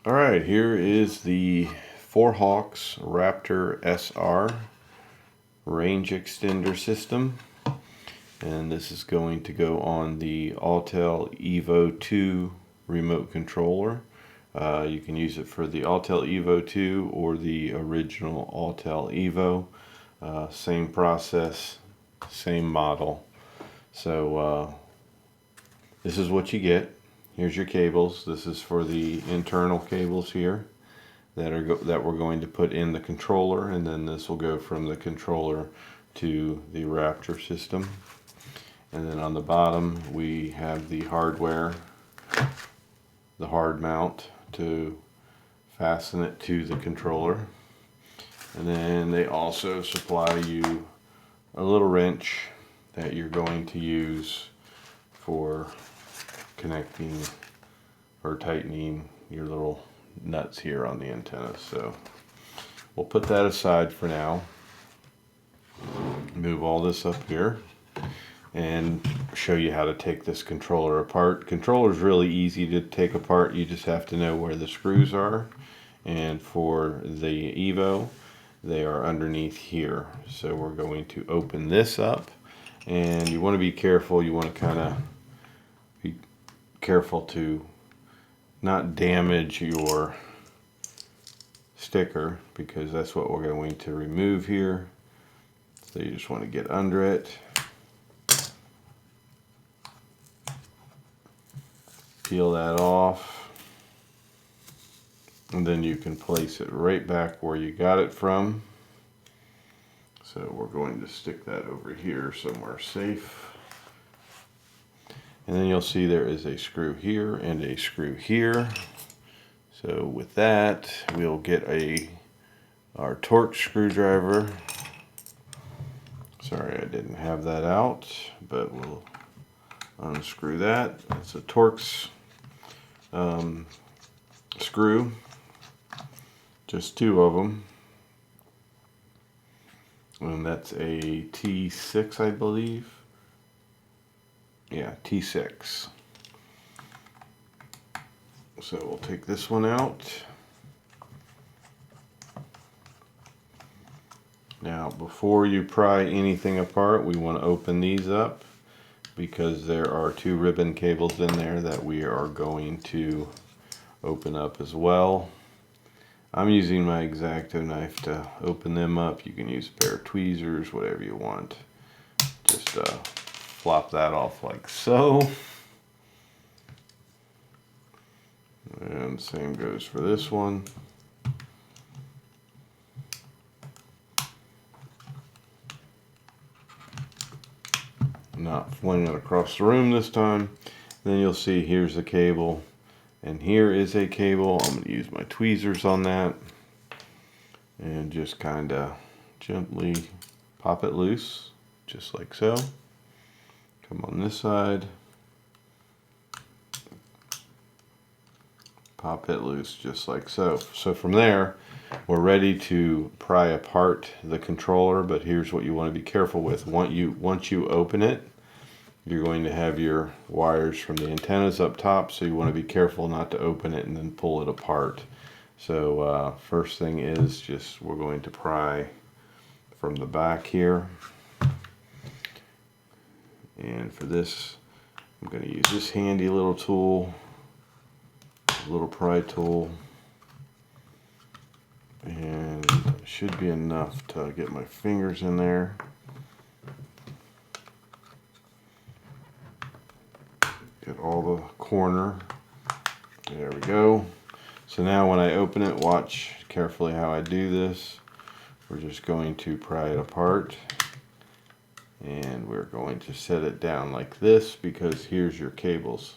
Alright, here is the Hawks Raptor SR range extender system, and this is going to go on the Autel Evo 2 remote controller. You can use it for the Autel Evo 2 or the original Autel Evo. Same process, same model. So this is what you get. Here's your cables. This is for the internal cables here that we're going to put in the controller, and then this will go from the controller to the Raptor system. And then on the bottom we have the hardware, the hard mount to fasten it to the controller. And then they also supply you a little wrench that you're going to use for connecting or tightening your little nuts here on the antenna. So we'll put that aside for now. Move all this up here and show you how to take this controller apart. Controller is really easy to take apart. You just have to know where the screws are. And for the Evo, they are underneath here. So we're going to open this up, and you want to be careful. You want to kind of be careful to not damage your sticker, because that's what we're going to remove here. So you just want to get under it, peel that off, and then you can place it right back where you got it from. So we're going to stick that over here somewhere safe. And then you'll see there is a screw here and a screw here. So with that, we'll get our torque screwdriver. Sorry, I didn't have that out, but we'll unscrew that. It's a Torx screw, just 2 of them, and that's a T6, I believe. Yeah, T6. So we'll take this one out. Now, before you pry anything apart, we want to open these up, because there are 2 ribbon cables in there that we are going to open up as well. I'm using my X-Acto knife to open them up. You can use a pair of tweezers, whatever you want. Just flop that off like so. And same goes for this one. Not flinging it across the room this time. Then you'll see here's the cable, and here is a cable. I'm going to use my tweezers on that and just kind of gently pop it loose, just like so. Come on this side, pop it loose just like so. So from there, we're ready to pry apart the controller, but here's what you want to be careful with. Once you open it, you're going to have your wires from the antennas up top, so you want to be careful not to open it and then pull it apart. So first thing is just we're going to pry from the back here. And for this, I'm going to use this handy little tool, little pry tool, and it should be enough to get my fingers in there. Get all the corner. There we go. So now when I open it, watch carefully how I do this. We're just going to pry it apart, and we're going to set it down like this, because here's your cables.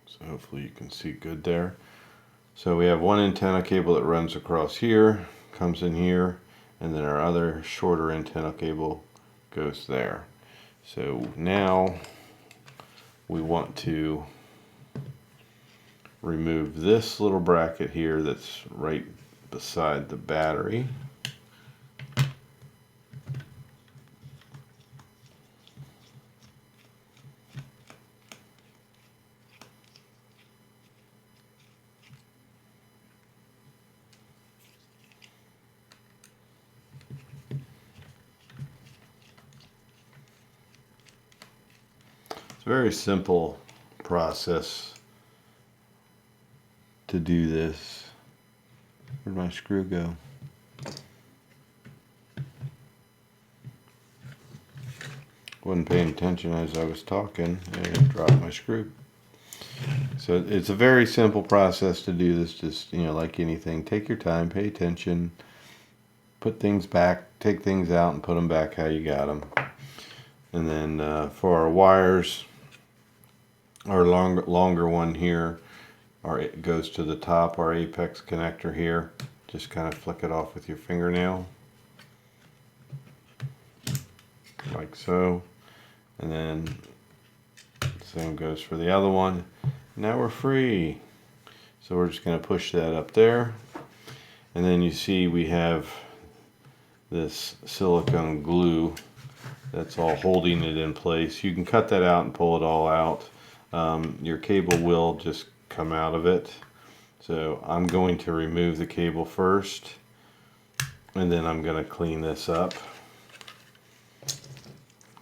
So hopefully you can see good there. So we have one antenna cable that runs across here, comes in here, and then our other shorter antenna cable goes there. So now we want to remove this little bracket here that's right beside the battery. It's a very simple process to do this. Where'd my screw go? Wasn't paying attention as I was talking and dropped my screw. So it's a very simple process to do this. Just, you know, like anything, take your time, pay attention, put things back, take things out and put them back how you got them. And then for our wires, our longer one here, it goes to the top, our apex connector here. Just kind of flick it off with your fingernail, like so. And then the same goes for the other one. Now we're free. So we're just going to push that up there. And then you see we have this silicone glue that's all holding it in place. You can cut that out and pull it all out. Your cable will just come out of it. So I'm going to remove the cable first, and then I'm going to clean this up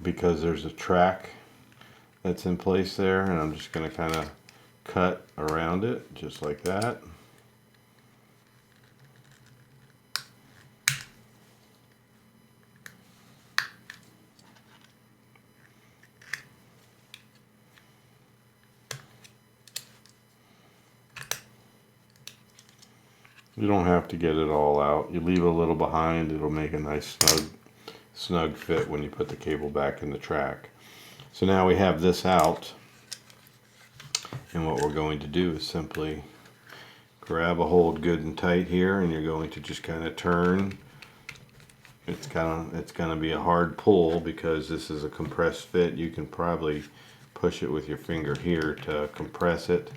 because there's a track that's in place there, and I'm just going to kind of cut around it just like that. You don't have to get it all out. You leave a little behind. It'll make a nice snug fit when you put the cable back in the track. So now we have this out, and what we're going to do is simply grab a hold good and tight here, and you're going to just kind of turn. It's going to be a hard pull because this is a compressed fit. You can probably push it with your finger here to compress it,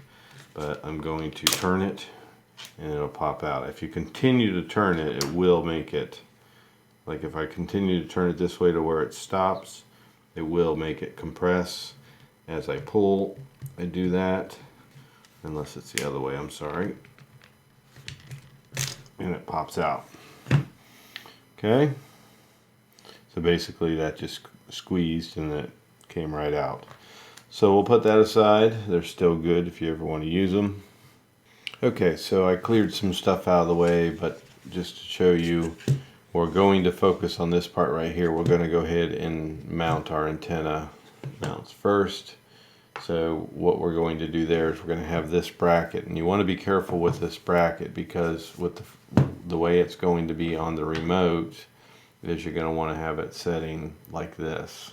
but I'm going to turn it and it'll pop out. If you continue to turn it, it will make it, like if I continue to turn it this way to where it stops, it will make it compress. As I pull, I do that, unless it's the other way, I'm sorry, and it pops out. Okay, so basically that just squeezed and it came right out. So we'll put that aside. They're still good if you ever want to use them. Okay, so I cleared some stuff out of the way, but just to show you, we're going to focus on this part right here. We're going to go ahead and mount our antenna mounts first. So what we're going to do there is we're going to have this bracket, and you want to be careful with this bracket because with the way it's going to be on the remote is you're going to want to have it setting like this.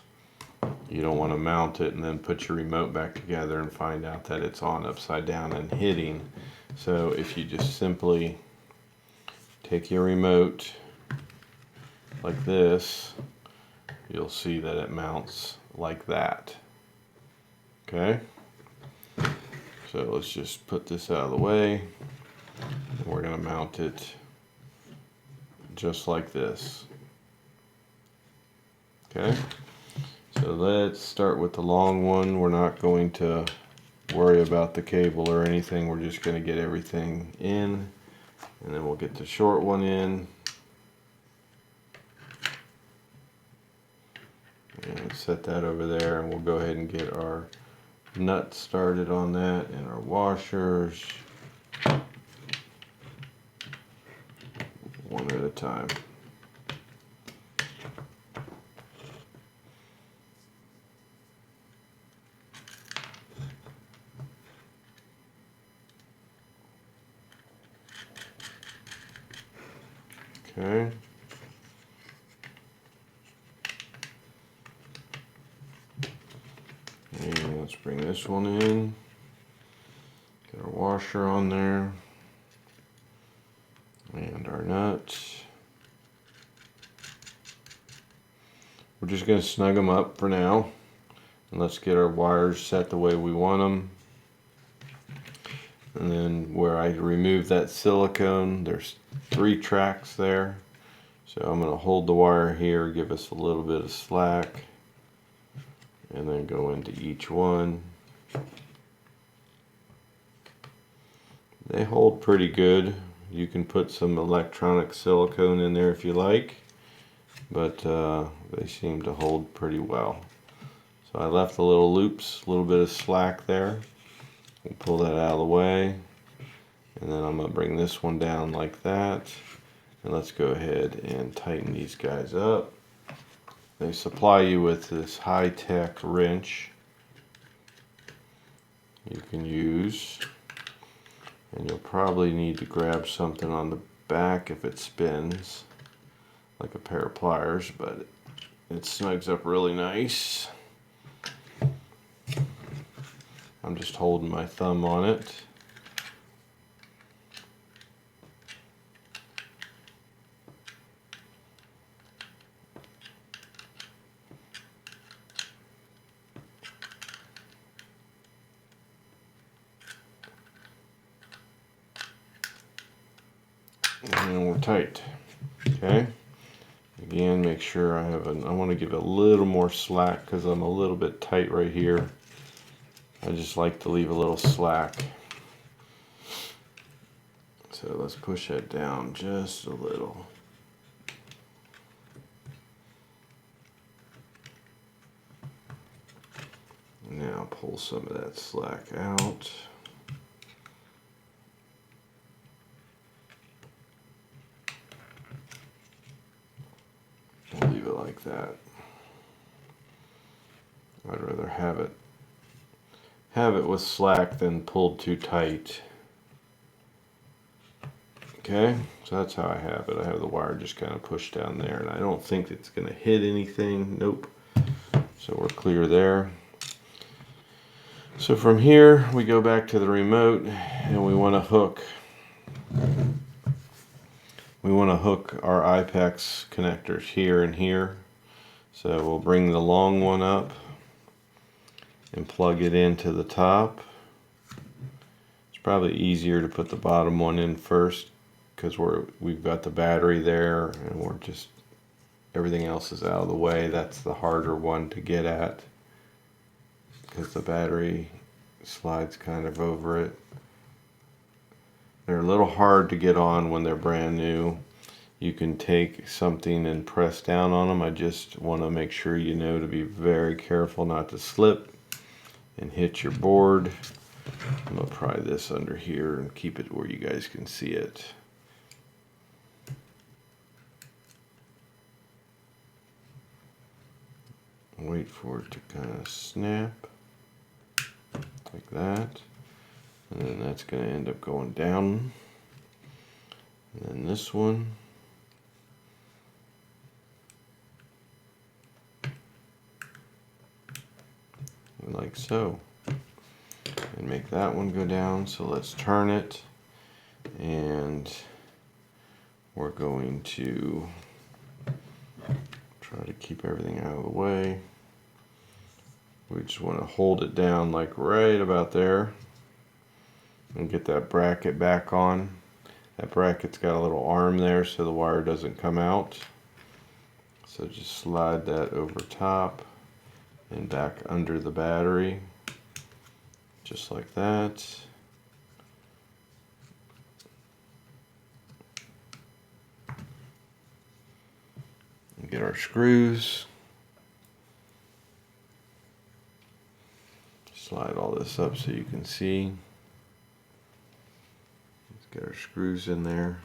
You don't want to mount it and then put your remote back together and find out that it's on upside down and hitting. So if you just simply take your remote like this, you'll see that it mounts like that. Okay, so let's just put this out of the way, and we're going to mount it just like this. Okay, so let's start with the long one. We're not going to worry about the cable or anything. We're just going to get everything in, and then we'll get the short one in. And set that over there, and we'll go ahead and get our nuts started on that and our washers one at a time. Okay. And let's bring this one in. Get our washer on there. And our nuts. We're just going to snug them up for now. And let's get our wires set the way we want them. And then where I removed that silicone, there's 3 tracks there. So I'm going to hold the wire here, give us a little bit of slack, and then go into each one. They hold pretty good. You can put some electronic silicone in there if you like, but they seem to hold pretty well. So I left the little loops, a little bit of slack there. We'll pull that out of the way. And then I'm going to bring this one down like that. And let's go ahead and tighten these guys up. They supply you with this high-tech wrench you can use. And you'll probably need to grab something on the back if it spins, like a pair of pliers, but it snugs up really nice. I'm just holding my thumb on it. And we're tight. Okay. Again, make sure I want to give it a little more slack because I'm a little bit tight right here. I just like to leave a little slack. So let's push that down just a little. Now pull some of that slack out. I'll leave it like that. I'd rather have it with slack than pulled too tight. Okay, so that's how I have it. I have the wire just kind of pushed down there, and I don't think it's going to hit anything. Nope. So we're clear there. So from here, we go back to the remote, and we want to hook our IPEX connectors here and here. So we'll bring the long one up and plug it into the top. It's probably easier to put the bottom one in first because we've got the battery there and everything else is out of the way. That's the harder one to get at because the battery slides kind of over it. They're a little hard to get on when they're brand new. You can take something and press down on them. I just want to make sure you know to be very careful not to slip and hit your board. I'm going to pry this under here and keep it where you guys can see it. Wait for it to kind of snap like that. And then that's going to end up going down. And then this one. Like so. And make that one go down. So let's turn it. And we're going to try to keep everything out of the way. We just want to hold it down like right about there. And get that bracket back on. That bracket's got a little arm there so the wire doesn't come out. So just slide that over top and back under the battery. Just like that. And get our screws. Slide all this up so you can see. Get our screws in there.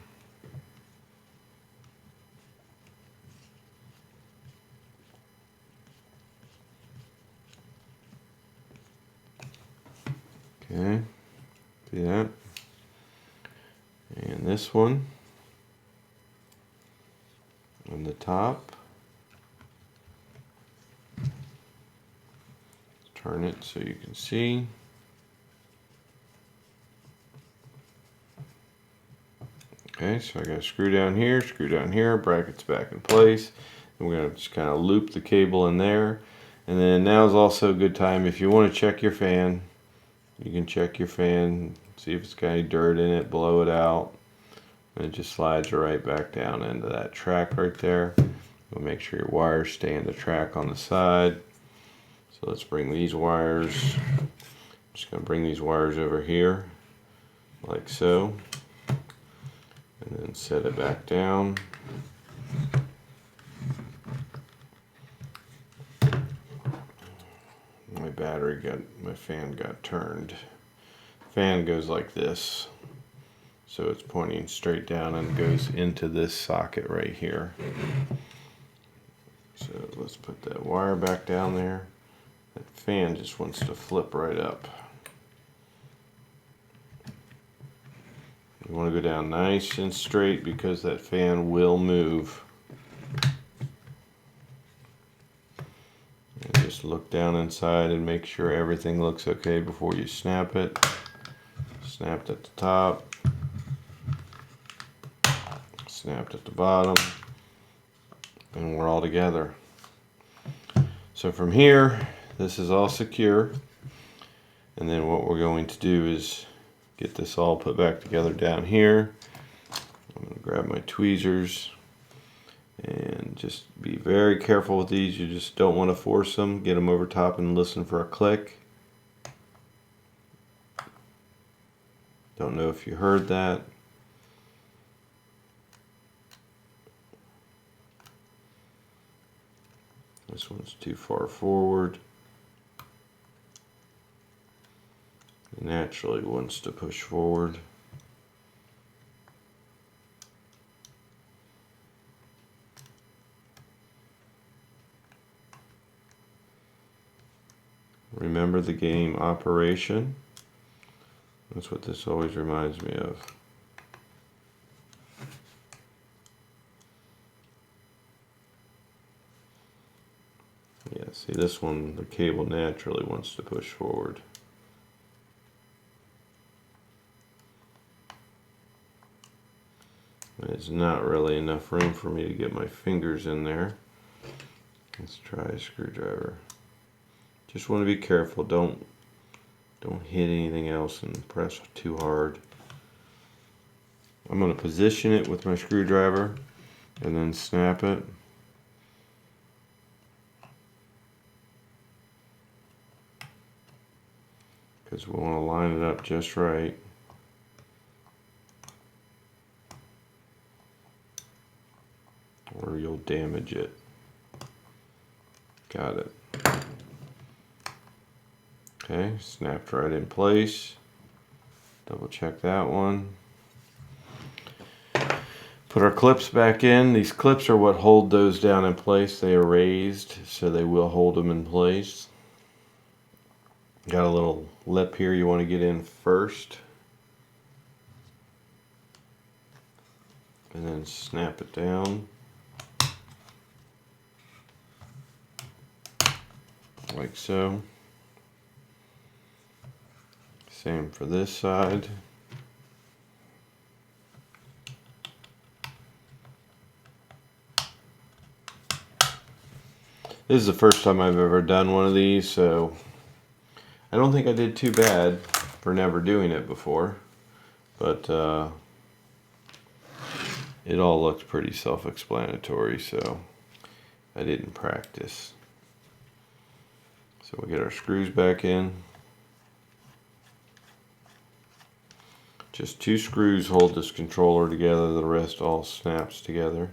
Okay, see that? And this one on the top. Turn it so you can see. Okay, so I got a screw down here, brackets back in place. And we're going to just kind of loop the cable in there. And then now is also a good time if you want to check your fan. You can check your fan, see if it's got any dirt in it, blow it out. And it just slides right back down into that track right there. We'll make sure your wires stay in the track on the side. So let's bring these wires. I'm just going to bring these wires over here, like so. And then set it back down. my fan got turned. Fan goes like this, so it's pointing straight down and goes into this socket right here. So let's put that wire back down there. That fan just wants to flip right up. You want to go down nice and straight because that fan will move. And just look down inside and make sure everything looks okay before you snap it. Snapped at the top. Snapped at the bottom. And we're all together. So from here, this is all secure. And then what we're going to do is get this all put back together down here. I'm going to grab my tweezers and just be very careful with these. You just don't want to force them. Get them over top and listen for a click. Don't know if you heard that. This one's too far forward. It naturally wants to push forward. Remember the game Operation? That's what this always reminds me of. Yeah, see this one, the cable naturally wants to push forward. There's not really enough room for me to get my fingers in there. Let's try a screwdriver. Just want to be careful. Don't hit anything else and press too hard. I'm going to position it with my screwdriver and then snap it. Because we want to line it up just right. Or you'll damage it. Got it. Okay, snapped right in place. Double check that one. Put our clips back in. These clips are what hold those down in place. They are raised, so they will hold them in place. Got a little lip here you want to get in first. And then snap it down. Like so. Same for this side. This is the first time I've ever done one of these, so I don't think I did too bad for never doing it before, but it all looked pretty self-explanatory, so I didn't practice. So we'll get our screws back in. Just 2 screws hold this controller together, the rest all snaps together.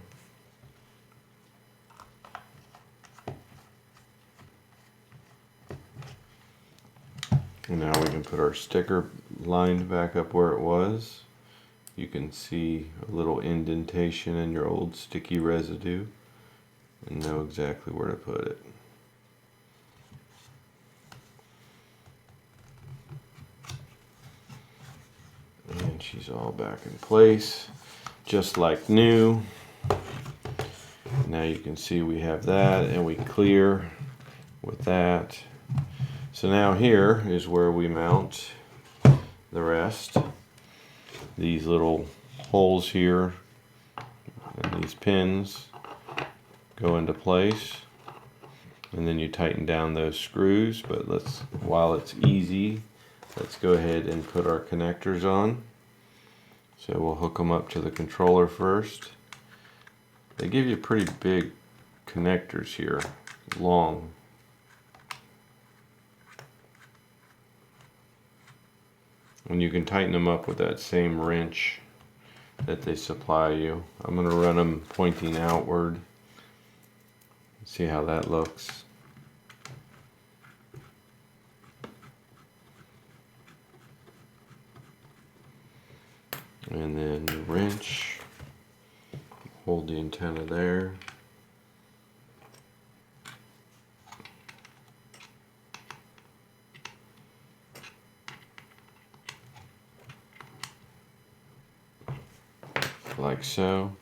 And now we can put our sticker lined back up where it was. You can see a little indentation in your old sticky residue and know exactly where to put it. And she's all back in place, just like new. Now you can see we have that, and we clear with that. So now here is where we mount the rest. These little holes here and these pins go into place, and then you tighten down those screws. But while it's easy, let's go ahead and put our connectors on. So we'll hook them up to the controller first. They give you pretty big connectors here, long. And you can tighten them up with that same wrench that they supply you. I'm going to run them pointing outward. See how that looks. And then the wrench, hold the antenna there. Like so,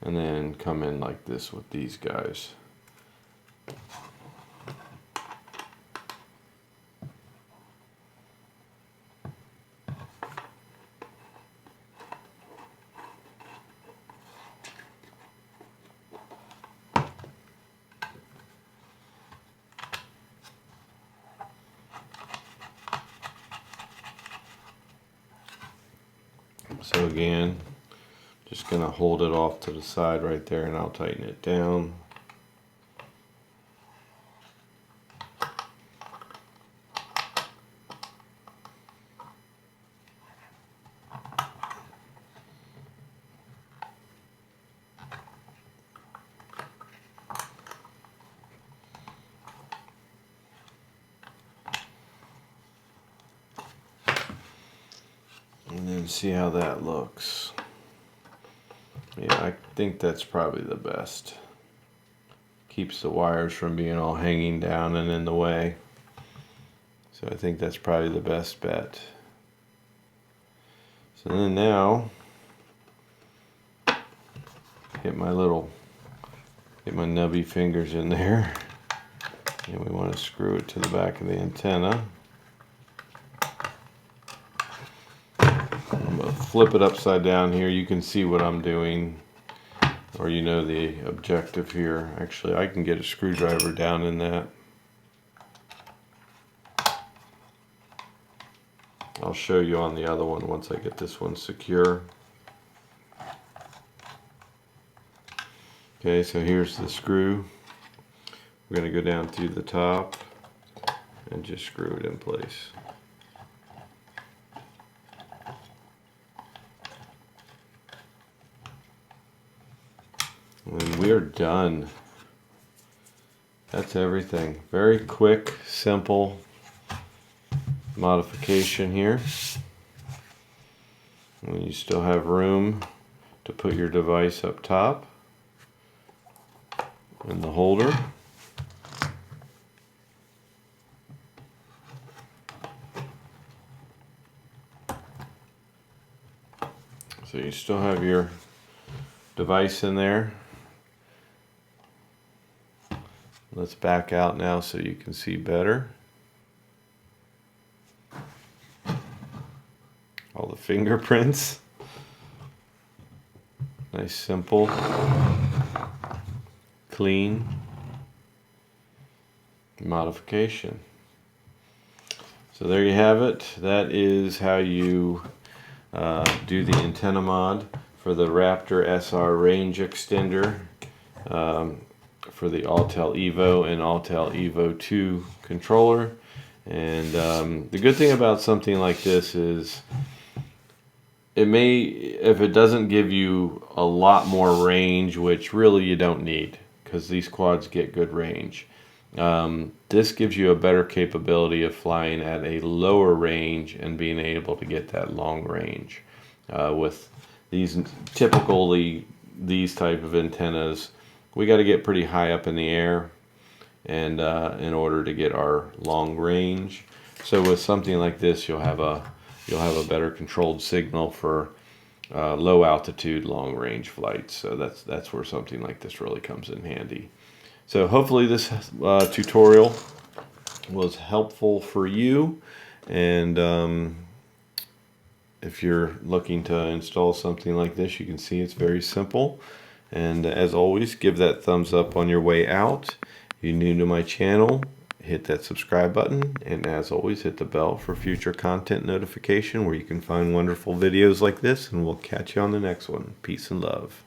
and then come in like this with these guys. So again, just gonna hold it off to the side right there, and I'll tighten it down. And then see how that looks. Yeah, I think that's probably the best. Keeps the wires from being all hanging down and in the way. So I think that's probably the best bet. So then now, get my nubby fingers in there. And we want to screw it to the back of the antenna. I'm going to flip it upside down here. You can see what I'm doing, or you know the objective here. Actually, I can get a screwdriver down in that. I'll show you on the other one once I get this one secure. Okay, so here's the screw. We're going to go down through the top and just screw it in place. And we're done. That's everything. Very quick, simple modification here. And you still have room to put your device up top in the holder. So you still have your device in there. Let's back out now so you can see better. All the fingerprints. Nice, simple, clean modification. So there you have it. That is how you do the antenna mod for the Raptor SR range extender for the Autel Evo and Autel Evo 2 controller. And the good thing about something like this is it may, if it doesn't give you a lot more range, which really you don't need because these quads get good range, this gives you a better capability of flying at a lower range and being able to get that long range. With these typically these type of antennas, we got to get pretty high up in the air and in order to get our long range. So with something like this, you'll have a better controlled signal for low altitude, long range flights. So that's where something like this really comes in handy. So hopefully this tutorial was helpful for you, and if you're looking to install something like this, you can see it's very simple. And as always, give that thumbs up on your way out. If you're new to my channel, hit that subscribe button, and as always, hit the bell for future content notification where you can find wonderful videos like this, and we'll catch you on the next one. Peace and love.